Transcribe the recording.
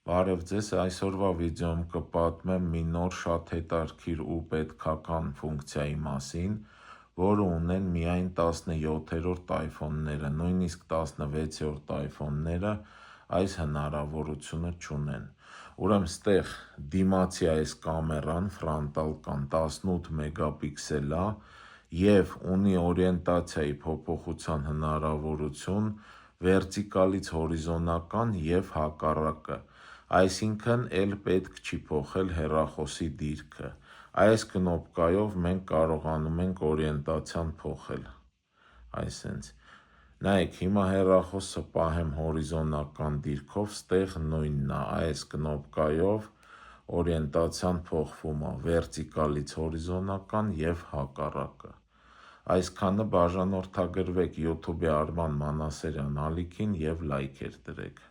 Բարև ձեզ, այսօրվա վիդեոում կպատմեմ մի նոր շատ հետաքրքիր ու պետքական ֆունկցիայի մասին, որը ունեն միայն 17-րդ iPhone-ները, նույնիսկ 16-րդ iPhone-ները այս հնարավորությունը չունեն։ Ուրեմն ստեղ դիմացի այս կամերան ֆրոնտալ 18 մեգապիքսել է և ունի օրիենտացիայի փոփոխության հնարավորություն վերտիկալից հորիզոնական և հակառակը, այսինքն էլ պետք չի փոխել հեռախոսի դիրքը։ Այս կնոպկայով մենք կարողանում ենք օրիենտացիան փոխել, այսենց։ Նայեք, հիմա հեռախոսը պահեմ հորիզոնական դիրքով, ստեղ նույնն է, այս կնոպկայով օրիենտացիան փոխվում է վերտիկալից հորիզոնական և հակառակը։ Այսքանը բաժանորդագրվեք YouTube-ի Արման Մանասարյան ալիքին և լայքեր դրեք։